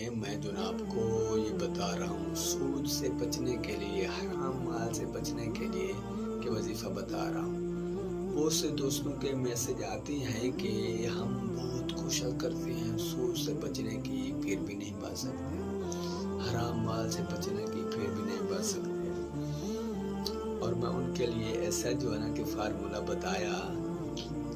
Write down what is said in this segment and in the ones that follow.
دیکھیں میں جو نا آپ کو یہ بتا رہا ہوں سود سے بچنے کے لیے، حرام مال سے بچنے کے لیے کہ وظیفہ بتا رہا ہوں۔ بہت سے دوستوں کے میسج آتے ہیں کہ ہم بہت کوشش کرتے ہیں سود سے بچنے کی پھر بھی نہیں بچ سکتے، حرام مال سے بچنے کی پھر بھی نہیں بچ سکتے۔ اور میں ان کے لیے ایسا جو ہے نا کہ فارمولہ بتایا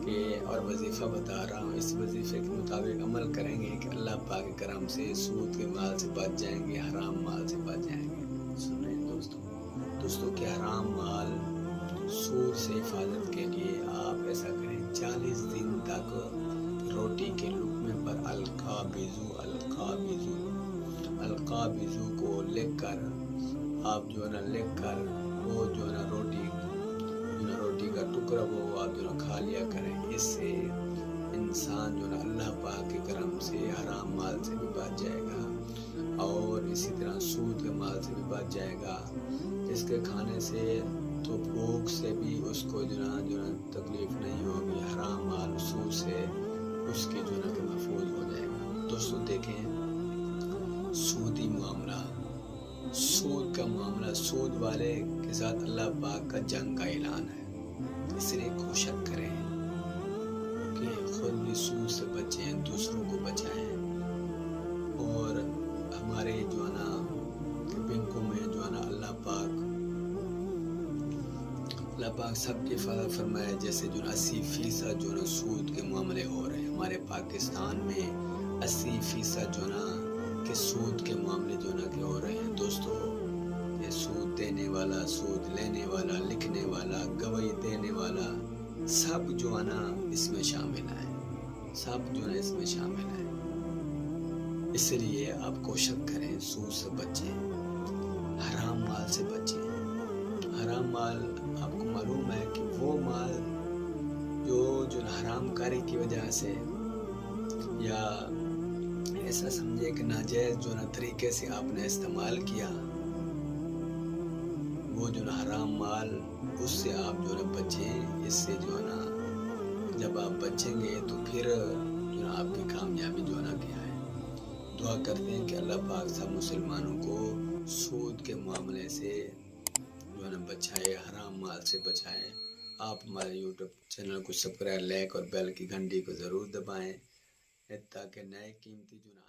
کہ اور وظیفہ بتا رہا ہوں، اس وظیفے کے مطابق عمل کریں گے کہ اللہ پاک کے کرم سے سود کے مال سے بچ جائیں گے، حرام مال سے بچ جائیں گے۔ سن رہے ہیں دوستوں کہ حرام مال سود سے حفاظت کے لیے آپ ایسا کریں، 40 دن تک روٹی کے لقمے پر القابضو کو لکھ کر آپ جو ہے نا لکھ کر وہ جو ہے نا روٹی کا ٹکڑا وہ آپ جو ہے نا کھا لیا کریں۔ اس سے انسان جو ہے نا اللہ پاک کے کرم سے حرام مال سے بھی بچ جائے گا اور اسی طرح سود کے مال سے بھی بچ جائے گا۔ اس کے کھانے سے تو بھوک سے بھی اس کو جو ہے تکلیف نہیں ہوگی، حرام مال سود سے اس کی جو ہے کہ محفوظ ہو جائے گا۔ دوستوں دیکھیں سودی معاملہ، سود کا معاملہ، سود والے کے ساتھ اللہ پاک کا جنگ کا اعلان ہے، اس لیے کوشش کریں کہ خود بھی سود سے بچیں، دوسروں کو بچائیں اور ہمارے جو ہے نا کہ بینکوں میں جو ہے نا اللہ پاک سب کی حفاظت فرمائے۔ جیسے جو 80% جو نا سود کے معاملے ہو رہے ہیں ہمارے پاکستان میں، 80% جو نا کہ سود کے معاملے جو نا کہ ہو رہے ہیں۔ دوستو یہ سود دینے والا، سود لینے والا، لکھنے والا، گواہی دینے والا سب جو ہے نا اس میں شامل ہیں، سب جو ہے اس میں شامل ہیں۔ اس لیے آپ کوشش کریں سود سے بچیں، حرام مال سے بچیں۔ حرام مال آپ کو معلوم ہے کہ وہ مال جو حرام کاری کی وجہ سے یا ایسا سمجھے کہ ناجائز جو نا طریقے سے آپ نے استعمال کیا، وہ جو نا حرام مال اس سے آپ جو نا بچیں۔ اس سے جو ہے نا جب آپ بچیں گے تو پھر جو نا آپ کی کامیابی جو نا کیا ہے۔ دعا کرتے ہیں کہ اللہ پاک سب مسلمانوں کو سود کے معاملے سے جو ہے نا بچائے، حرام مال سے بچائے۔ آپ ہمارے یوٹیوب چینل کو سبسکرائب، لائک اور بیل کی گھنٹی کو ضرور دبائیں تاکہ نئے قیمتی جو نا